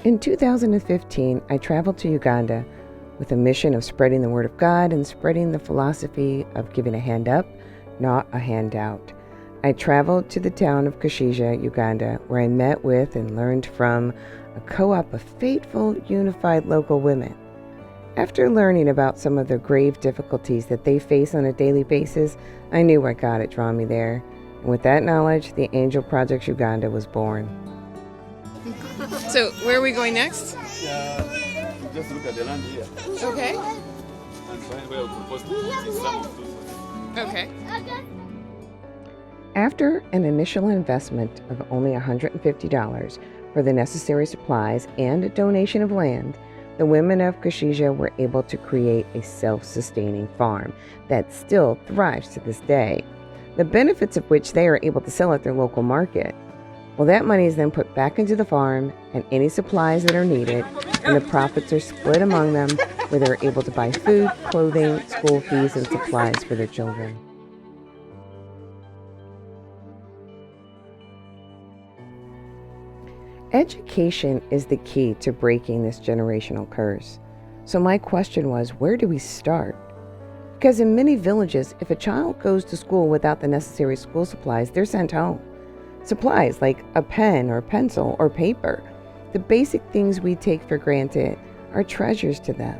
In 2015, I traveled to Uganda with a mission of spreading the Word of God and spreading the philosophy of giving a hand up, not a handout. I traveled to the town of Kashija, Uganda, where I met with and learned from a co-op of faithful, unified local women. After learning about some of the grave difficulties that they face on a daily basis, I knew what God had drawn me there. And with that knowledge, the Angel Project Uganda was born. So, where are we going next? Just look at the land here. Okay. And find where we propose to see some of those. Okay. After an initial investment of only $150 for the necessary supplies and a donation of land, the women of Kashija were able to create a self-sustaining farm that still thrives to this day, the benefits of which they are able to sell at their local market. Well, that money is then put back into the farm and any supplies that are needed, and the profits are split among them, where they're able to buy food, clothing, school fees, and supplies for their children. Education is the key to breaking this generational curse. So my question was, where do we start? Because in many villages, if a child goes to school without the necessary school supplies, they're sent home. Supplies like a pen or pencil or paper, the basic things we take for granted, are treasures to them.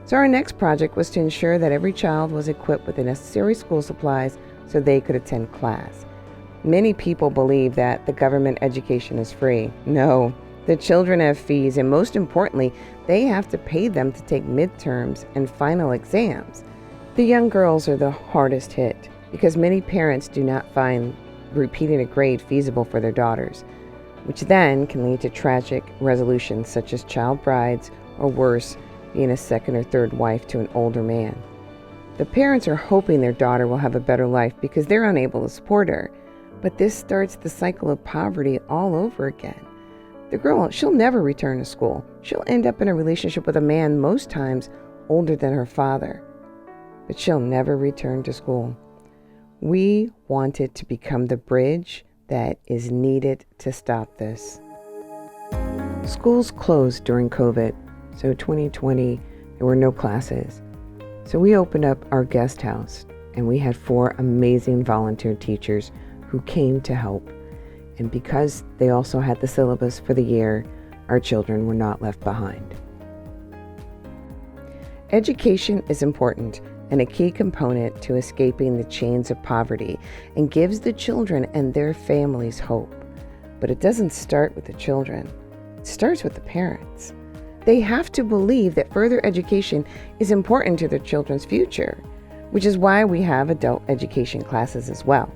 So our next project was to ensure that every child was equipped with the necessary school supplies so they could attend class. Many people believe that the government education is free. No, the children have fees, and most importantly, they have to pay them to take midterms and final exams. The young girls are the hardest hit because many parents do not find repeating a grade feasible for their daughters, which then can lead to tragic resolutions such as child brides, or worse, being a second or third wife to an older man. The parents are hoping their daughter will have a better life because they're unable to support her, but this starts the cycle of poverty all over again. The girl, she'll never return to school. She'll end up in a relationship with a man most times older than her father, but she'll never return to school. We wanted to become the bridge that is needed to stop this. Schools closed during COVID, so 2020, there were no classes. So we opened up our guest house, and we had 4 amazing volunteer teachers who came to help. And because they also had the syllabus for the year, our children were not left behind. Education is important and a key component to escaping the chains of poverty, and gives the children and their families hope. But it doesn't start with the children. It starts with the parents. They have to believe that further education is important to their children's future, which is why we have adult education classes as well.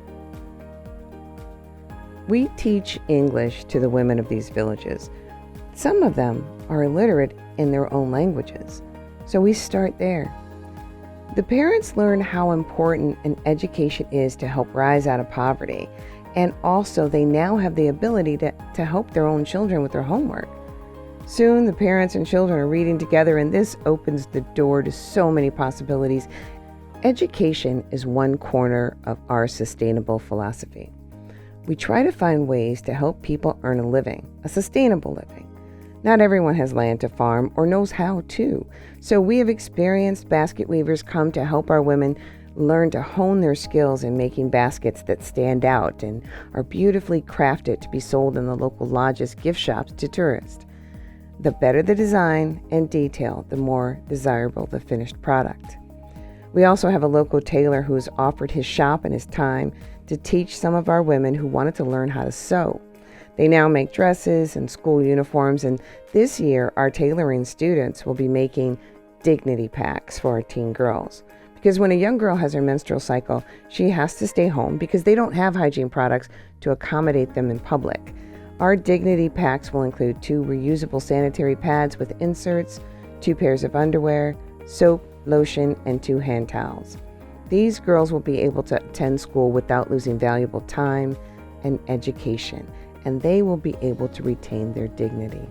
We teach English to the women of these villages. Some of them are illiterate in their own languages, so we start there. The parents learn how important an education is to help rise out of poverty, and also they now have the ability to help their own children with their homework. Soon the parents and children are reading together, and this opens the door to so many possibilities. Education is one corner of our sustainable philosophy. We try to find ways to help people earn a living, a sustainable living. Not everyone has land to farm or knows how to, so we have experienced basket weavers come to help our women learn to hone their skills in making baskets that stand out and are beautifully crafted to be sold in the local lodges' gift shops to tourists. The better the design and detail, the more desirable the finished product. We also have a local tailor who has offered his shop and his time to teach some of our women who wanted to learn how to sew. They now make dresses and school uniforms, and this year our tailoring students will be making dignity packs for our teen girls. Because when a young girl has her menstrual cycle, she has to stay home because they don't have hygiene products to accommodate them in public. Our dignity packs will include 2 reusable sanitary pads with inserts, 2 pairs of underwear, soap, lotion, and 2 hand towels. These girls will be able to attend school without losing valuable time and education, and they will be able to retain their dignity.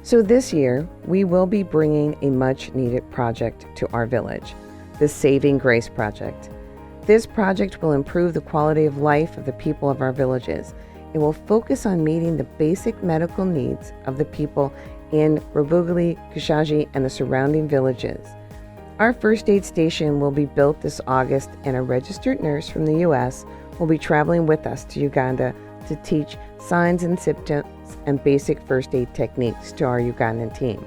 So this year, we will be bringing a much-needed project to our village. the Saving Grace Project. This project will improve the quality of life of the people of our villages. It will focus on meeting the basic medical needs of the people in Rubuguli, Kushaji, and the surrounding villages. Our first aid station will be built this August, and a registered nurse from the U.S. will be traveling with us to Uganda to teach signs and symptoms and basic first aid techniques to our Ugandan team.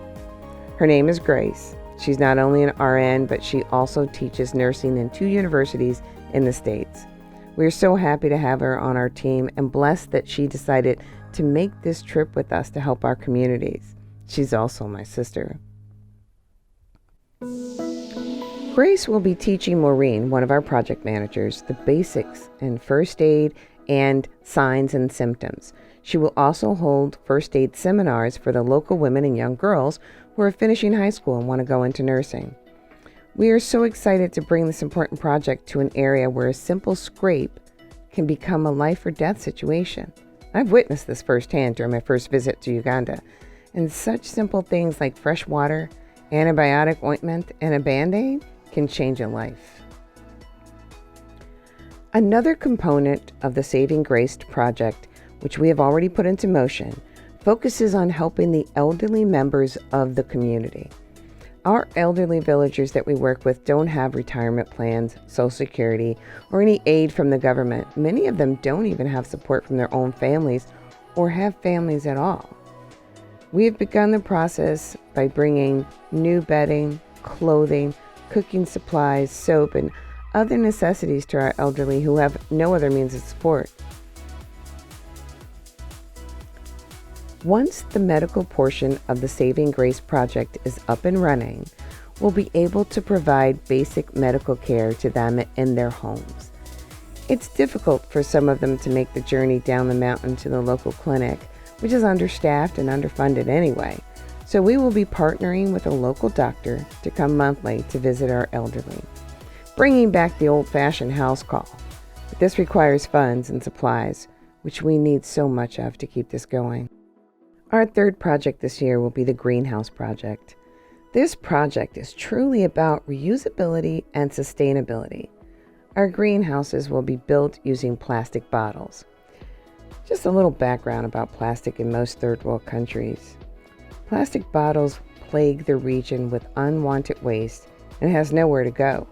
Her name is Grace. She's not only an RN, but she also teaches nursing in 2 universities in the States. We are so happy to have her on our team and blessed that she decided to make this trip with us to help our communities. She's also my sister. Grace will be teaching Maureen, one of our project managers, the basics in first aid and signs and symptoms. She will also hold first aid seminars for the local women and young girls who are finishing high school and want to go into nursing. We are so excited to bring this important project to an area where a simple scrape can become a life or death situation. I've witnessed this firsthand during my first visit to Uganda, and such simple things like fresh water, antibiotic ointment, and a Band-Aid can change a life. Another component of the Saving Grace project, which we have already put into motion, focuses on helping the elderly members of the community. Our elderly villagers that we work with don't have retirement plans, Social Security, or any aid from the government. Many of them don't even have support from their own families or have families at all. We have begun the process by bringing new bedding, clothing, cooking supplies, soap, and other necessities to our elderly who have no other means of support. Once the medical portion of the Saving Grace project is up and running, we'll be able to provide basic medical care to them in their homes. It's difficult for some of them to make the journey down the mountain to the local clinic, which is understaffed and underfunded anyway. So we will be partnering with a local doctor to come monthly to visit our elderly, bringing back the old-fashioned house call. But this requires funds and supplies, which we need so much of to keep this going. Our third project this year will be the Greenhouse Project. This project is truly about reusability and sustainability. Our greenhouses will be built using plastic bottles. Just a little background about plastic in most third world countries. Plastic bottles plague the region with unwanted waste and has nowhere to go.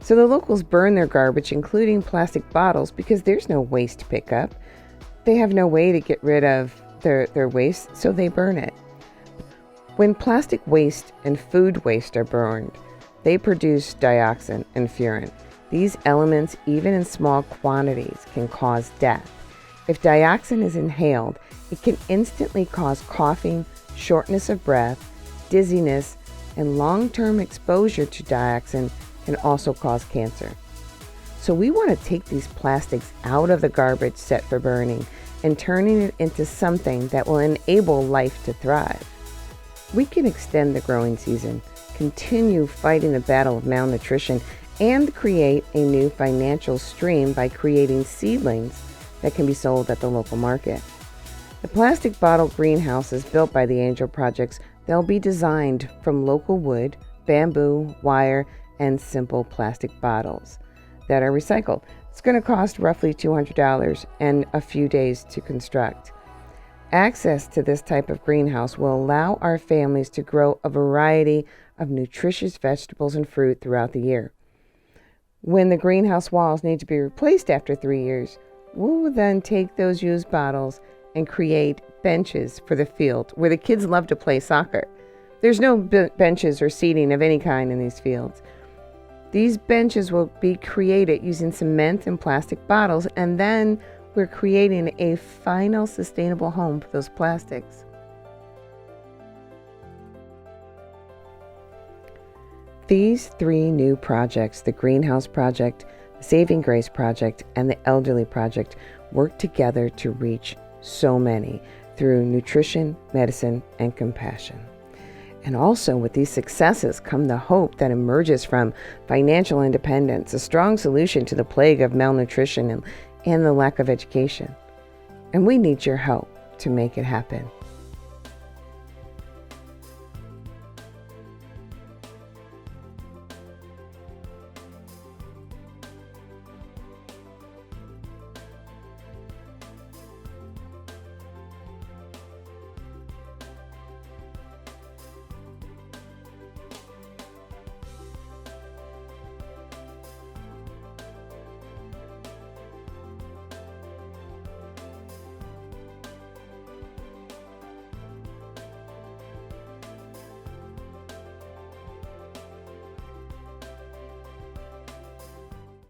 So the locals burn their garbage, including plastic bottles, because there's no waste pickup. They have no way to get rid of their waste, so they burn it. When plastic waste and food waste are burned, they produce dioxin and furan. These elements, even in small quantities, can cause death. If dioxin is inhaled, it can instantly cause coughing, shortness of breath, dizziness, and long-term exposure to dioxin can also cause cancer. So we want to take these plastics out of the garbage set for burning and turning it into something that will enable life to thrive. We can extend the growing season, continue fighting the battle of malnutrition, and create a new financial stream by creating seedlings that can be sold at the local market. The plastic bottle greenhouses built by the Angel Projects, they'll be designed from local wood, bamboo, wire, and simple plastic bottles that are recycled. It's going to cost roughly $200 and a few days to construct. Access to this type of greenhouse will allow our families to grow a variety of nutritious vegetables and fruit throughout the year. When the greenhouse walls need to be replaced after 3 years, we will then take those used bottles and create benches for the field where the kids love to play soccer. There's no benches or seating of any kind in these fields. These benches will be created using cement and plastic bottles, and then we're creating a final sustainable home for those plastics. These 3 new projects, the Greenhouse Project, the Saving Grace Project, and the Elderly Project, work together to reach so many through nutrition, medicine, and compassion. And also with these successes come the hope that emerges from financial independence, a strong solution to the plague of malnutrition and the lack of education. And we need your help to make it happen.